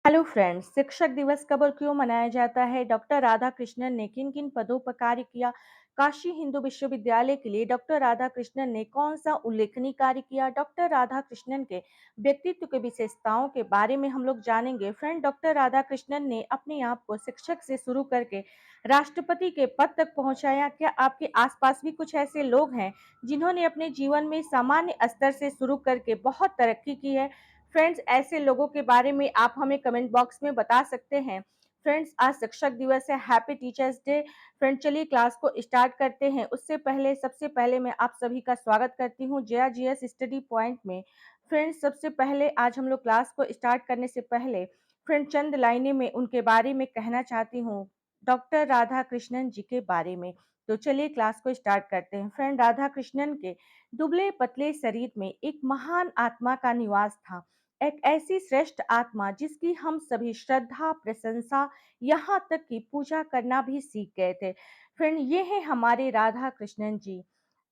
Hello friends, शिक्षक दिवस कब और क्यों मनाया जाता है? डॉक्टर राधाकृष्णन ने किन किन पदों पर कार्य किया? काशी हिंदू विश्वविद्यालय के लिए डॉक्टर राधाकृष्णन ने कौन सा उल्लेखनीय कार्य किया? डॉक्टर राधाकृष्णन के व्यक्तित्व के विशेषताओं के बारे में हम लोग जानेंगे। फ्रेंड, डॉक्टर राधाकृष्णन ने अपने आप को शिक्षक से शुरू करके राष्ट्रपति के पद तक पहुंचाया। क्या आपके आसपास भी कुछ ऐसे लोग हैं जिन्होंने अपने जीवन में सामान्य स्तर से शुरू करके बहुत तरक्की की है? फ्रेंड्स, ऐसे लोगों के बारे में आप हमें कमेंट बॉक्स में बता सकते हैं। फ्रेंड्स, आज शिक्षक दिवस है। Happy teachers day. फ्रेंड, चलिए क्लास को स्टार्ट करते हैं। उससे पहले सबसे पहले मैं आप सभी का स्वागत करती हूँ जया जीएस स्टडी पॉइंट में। फ्रेंड्स, सबसे पहले आज हम लोग क्लास को स्टार्ट करने से पहले फ्रेंड चंद लाइनें में उनके बारे में कहना चाहती हूँ, डॉक्टर राधा कृष्णन जी के बारे में। तो चलिए क्लास को स्टार्ट करते हैं। फ्रेंड, राधा कृष्णन के दुबले पतले शरीर में एक महान आत्मा का निवास था। एक ऐसी श्रेष्ठ आत्मा जिसकी हम सभी श्रद्धा, प्रशंसा, यहाँ तक कि पूजा करना भी सीख गए थे। फ्रेंड, ये है हमारे राधा कृष्णन जी।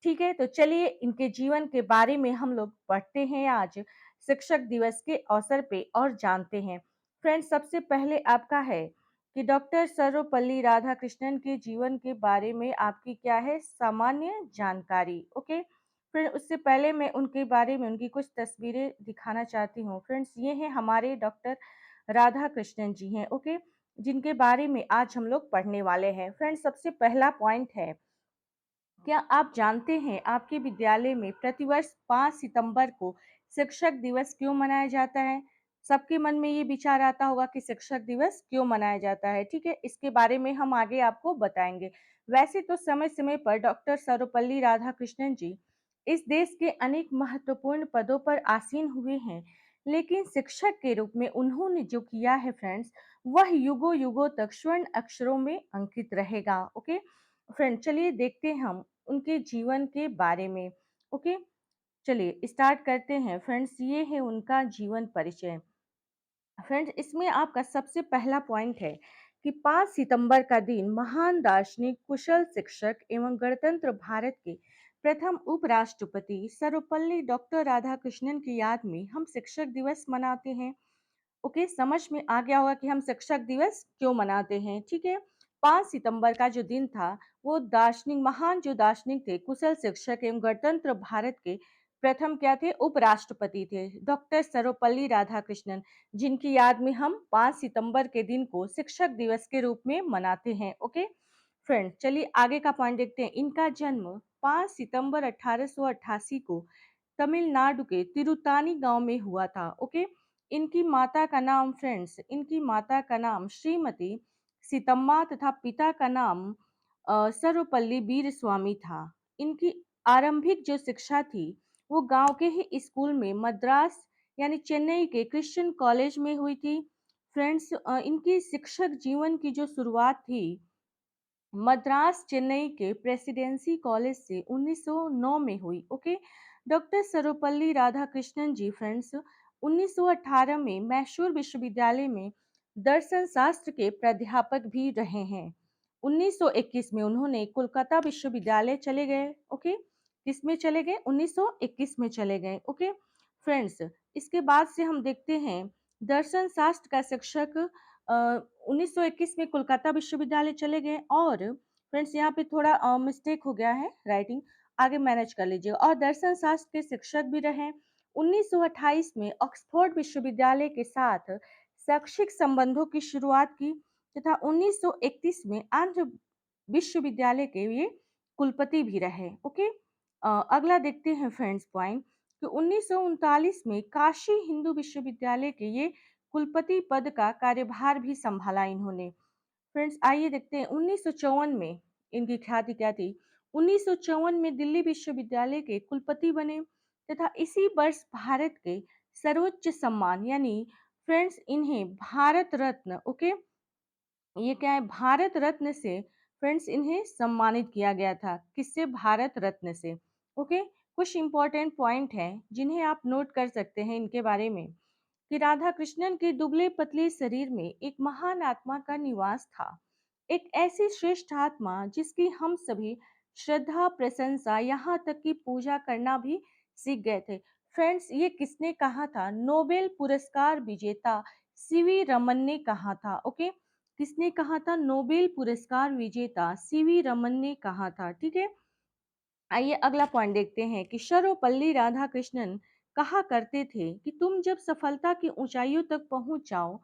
ठीक है, तो चलिए इनके जीवन के बारे में हम लोग पढ़ते हैं आज शिक्षक दिवस के अवसर पे और जानते हैं। फ्रेंड, सबसे पहले आपका है कि डॉक्टर सर्वपल्ली राधाकृष्णन के जीवन के बारे में आपकी क्या है सामान्य जानकारी। ओके, फिर उससे पहले मैं उनके बारे में उनकी कुछ तस्वीरें दिखाना चाहती हूँ। फ्रेंड्स, ये हैं हमारे डॉक्टर राधा कृष्णन जी हैं। ओके, जिनके बारे में आज हम लोग पढ़ने वाले हैं। फ्रेंड्स, सबसे पहला पॉइंट है, क्या आप जानते हैं आपके विद्यालय में प्रतिवर्ष 5 सितंबर को शिक्षक दिवस क्यों मनाया जाता है? सबके मन में ये विचार आता होगा कि शिक्षक दिवस क्यों मनाया जाता है। ठीक है, इसके बारे में हम आगे आपको बताएंगे। वैसे तो समय समय पर डॉक्टर सर्वपल्ली राधाकृष्णन जी इस देश के अनेक महत्वपूर्ण पदों पर आसीन हुए हैं, लेकिन शिक्षक के रूप में उन्होंने जो किया है फ्रेंड्स, वह युगों युगों तक स्वर्ण अक्षरों में अंकित रहेगा। ओके फ्रेंड, चलिए देखते हैं हम उनके जीवन के बारे में। ओके, चलिए स्टार्ट करते हैं। फ्रेंड्स, ये है उनका जीवन परिचय। फ्रेंड्स, इसमें आपका सबसे पहला पॉइंट है कि 5 सितंबर का दिन महान दार्शनिक, कुशल शिक्षक एवं गणतंत्र भारत के प्रथम उपराष्ट्रपति सर्वपल्ली डॉक्टर राधाकृष्णन की याद में हम शिक्षक दिवस मनाते हैं। ओके, समझ में आ गया होगा कि हम शिक्षक दिवस क्यों मनाते हैं। ठीक है, 5 सितंबर का जो दिन था, वो दार्शनिक, महान जो दार्शनिक थे, कुशल शिक्षक एवं गणतंत्र भारत के प्रथम क्या थे, उपराष्ट्रपति थे, डॉक्टर सर्वपल्ली राधाकृष्णन, जिनकी याद में हम 5 सितंबर के दिन को शिक्षक दिवस के रूप में मनाते हैं। ओके फ्रेंड, चलिए आगे का पॉइंट देखते हैं। इनका जन्म 5 सितंबर 1888 को तमिलनाडु के तिरुतानी गांव में हुआ था। ओके, इनकी माता का नाम फ्रेंड्स, इनकी माता का नाम श्रीमती सीतम्मा तथा पिता का नाम सर्वपल्ली वीर स्वामी था। इनकी आरंभिक जो शिक्षा थी वो गांव के ही स्कूल में, मद्रास यानी चेन्नई के क्रिश्चियन कॉलेज में हुई थी। फ्रेंड्स, इनकी शिक्षक जीवन की जो शुरुआत थी मद्रास चेन्नई के प्रेसिडेंसी कॉलेज से 1909 में हुई। ओके, डॉक्टर सर्वपल्ली राधाकृष्णन जी फ्रेंड्स 1918 में मैसूर विश्वविद्यालय में दर्शन शास्त्र के प्राध्यापक भी रहे हैं। 1921 में उन्होंने कोलकाता विश्वविद्यालय चले गए। ओके, किसमें चले गए, 1921 में चले गए। ओके फ्रेंड्स, इसके बाद से हम देखते हैं दर्शन शास्त्र का शिक्षक 1921 में कोलकाता विश्वविद्यालय चले गए। और फ्रेंड्स, यहाँ पे थोड़ा मिस्टेक हो गया है राइटिंग, आगे मैनेज कर लीजिएगा। और दर्शन शास्त्र के शिक्षक भी रहे। 1928 में ऑक्सफोर्ड विश्वविद्यालय के साथ शैक्षिक संबंधों की शुरुआत की तथा 1931 में आंध्र विश्वविद्यालय के ये कुलपति भी रहे। ओके, अगला देखते हैं फ्रेंड्स पॉइंट कि 1939 में काशी हिंदू विश्वविद्यालय के ये कुलपति पद का कार्यभार भी संभाला इन्होंने। फ्रेंड्स, आइए देखते हैं 1954 में इनकी ख्याति क्या थी। 1954 में दिल्ली विश्वविद्यालय के कुलपति बने तथा इसी वर्ष भारत के सर्वोच्च सम्मान यानी फ्रेंड्स इन्हें भारत रत्न, ओके, ये क्या है, भारत रत्न से फ्रेंड्स इन्हें सम्मानित किया गया था। किससे, भारत रत्न से। ओके, कुछ इंपॉर्टेंट पॉइंट हैं जिन्हें आप नोट कर सकते हैं इनके बारे में कि राधा कृष्णन के दुबले पतले शरीर में एक महान आत्मा का निवास था। एक ऐसी श्रेष्ठ आत्मा जिसकी हम सभी श्रद्धा, प्रशंसा, यहाँ तक कि पूजा करना भी सीख गए थे। फ्रेंड्स, ये किसने कहा था, नोबेल पुरस्कार विजेता सीवी रमन ने कहा था। ओके, किसने कहा था? नोबेल पुरस्कार विजेता सीवी रमन ने कहा था। ठीक है, आइए अगला पॉइंट देखते हैं कि सर्वपल्ली राधाकृष्णन कहा करते थे कि तुम जब सफलता की ऊंचाइयों तक पहुंच जाओ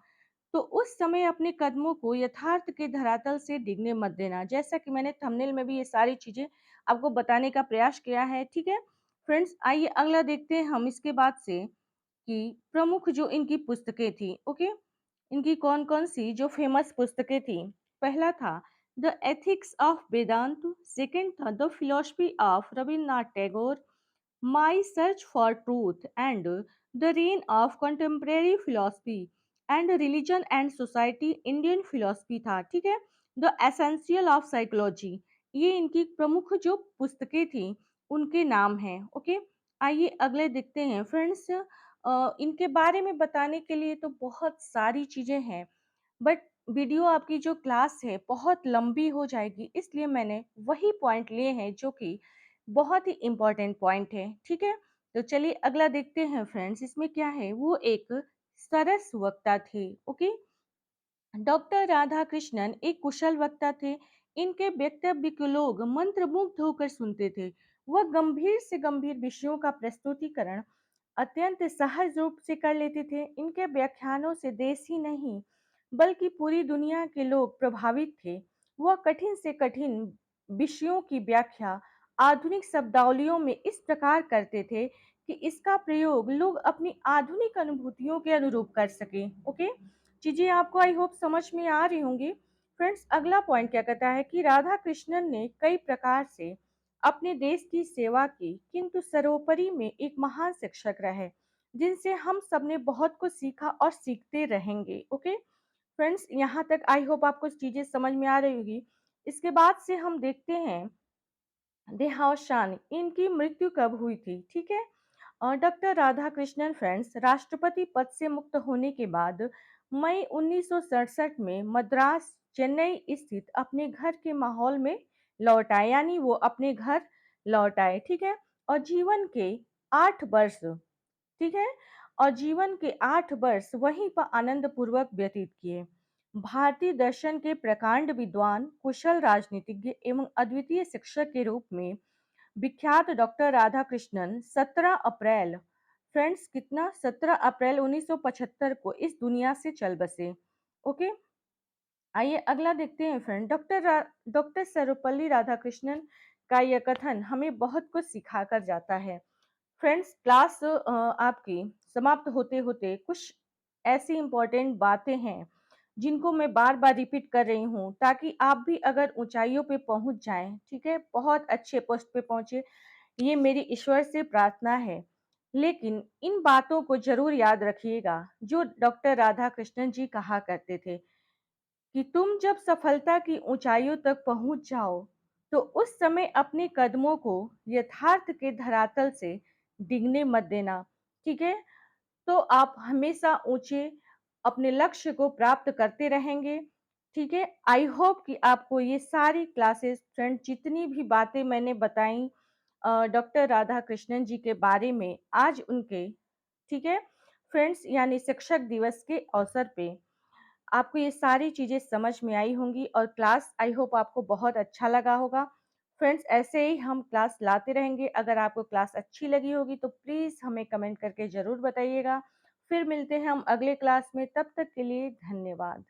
तो उस समय अपने कदमों को यथार्थ के धरातल से डिगने मत देना। जैसा कि मैंने थंबनेल में भी ये सारी चीजें आपको बताने का प्रयास किया है। ठीक है फ्रेंड्स, आइए अगला देखते हैं हम इसके बाद से कि प्रमुख जो इनकी पुस्तकें थी। ओके, इनकी कौन-कौन सी जो फेमस पुस्तकें थी। पहला था the ethics of Vedanta, second था the philosophy of Rabindranath Tagore, my search for truth and the reign of contemporary philosophy and religion and society Indian philosophy था। ठीक है, द एसेंशियल ऑफ साइकोलॉजी, ये इनकी प्रमुख जो पुस्तकें थी उनके नाम हैं। ओके, आइए अगले देखते हैं फ्रेंड्स। इनके बारे में बताने के लिए तो बहुत सारी चीजें हैं, बट वीडियो आपकी जो क्लास है बहुत लंबी हो जाएगी, इसलिए मैंने वही पॉइंट लिए हैं जो कि बहुत ही इम्पोर्टेंट पॉइंट है। ठीक है, तो चलिए अगला देखते हैं फ्रेंड्स, इसमें क्या है। वो एक सरस वक्ता थे। ओके, डॉक्टर राधाकृष्णन एक कुशल वक्ता थे। इनके वक्तव्य को लोग मंत्रमुग्ध होकर सुनते थे। वह गंभीर से गंभीर विषयों का प्रस्तुतिकरण अत्यंत सहज रूप से कर लेते थे। इनके व्याख्यानों से देश ही नहीं बल्कि पूरी दुनिया के लोग प्रभावित थे। वह कठिन से कठिन विषयों की व्याख्या आधुनिक शब्दावलियों में इस प्रकार करते थे कि इसका प्रयोग लोग अपनी आधुनिक अनुभूतियों के अनुरूप कर सकें। ओके, चीजें आपको आई होप समझ में आ रही होंगी। फ्रेंड्स, अगला पॉइंट क्या कहता है कि राधा कृष्णन ने कई प्रकार से अपने देश की सेवा की, किंतु सर्वोपरि में एक महान शिक्षक रहे जिनसे हम सब ने बहुत कुछ सीखा और सीखते रहेंगे। ओके फ्रेंड्स, यहाँ तक आई होप आपको चीजें समझ में आ रही होगी। इसके बाद से हम देखते हैं देहावसान, इनकी मृत्यु कब हुई थी। ठीक है, डॉक्टर राधाकृष्णन फ्रेंड्स राष्ट्रपति पद से मुक्त होने के बाद मई 1967 में मद्रास चेन्नई स्थित अपने घर के माहौल में लौट आए, यानी वो अपने घर लौट आए। ठीक है, और जीवन के 8 वर्ष, ठीक है, और जीवन के 8 वर्ष वहीं पर आनंद पूर्वक व्यतीत किए। भारतीय दर्शन के प्रकांड विद्वान, कुशल राजनीतिज्ञ एवं अद्वितीय शिक्षक के रूप में विख्यात डॉक्टर राधाकृष्णन 17 अप्रैल, फ्रेंड्स कितना, 17 अप्रैल 1975 को इस दुनिया से चल बसे। ओके, आइए अगला देखते हैं फ्रेंड। डॉक्टर सर्वपल्ली राधाकृष्णन का यह कथन हमें बहुत कुछ सिखा कर जाता है। फ्रेंड्स, क्लास आपकी समाप्त होते होते कुछ ऐसी इंपॉर्टेंट बातें हैं जिनको मैं बार बार रिपीट कर रही हूँ ताकि आप भी अगर ऊंचाइयों पे पहुंच जाएं, ठीक है, बहुत अच्छे पोस्ट पे पहुंचे, ये मेरी ईश्वर से प्रार्थना है। लेकिन इन बातों को जरूर याद रखिएगा जो डॉक्टर राधा कृष्णन जी कहा करते थे कि तुम जब सफलता की ऊंचाइयों तक पहुंच जाओ तो उस समय अपने कदमों को यथार्थ के धरातल से डिगने मत देना। ठीक है, तो आप हमेशा ऊंचे अपने लक्ष्य को प्राप्त करते रहेंगे। ठीक है, आई होप कि आपको ये सारी क्लासेस फ्रेंड जितनी भी बातें मैंने बताई डॉक्टर राधा कृष्णन जी के बारे में आज उनके, ठीक है फ्रेंड्स, यानी शिक्षक दिवस के अवसर पे आपको ये सारी चीज़ें समझ में आई होंगी और क्लास आई होप आपको बहुत अच्छा लगा होगा। फ्रेंड्स, ऐसे ही हम क्लास लाते रहेंगे। अगर आपको क्लास अच्छी लगी होगी तो प्लीज़ हमें कमेंट करके ज़रूर बताइएगा। फिर मिलते हैं हम अगले क्लास में, तब तक के लिए धन्यवाद।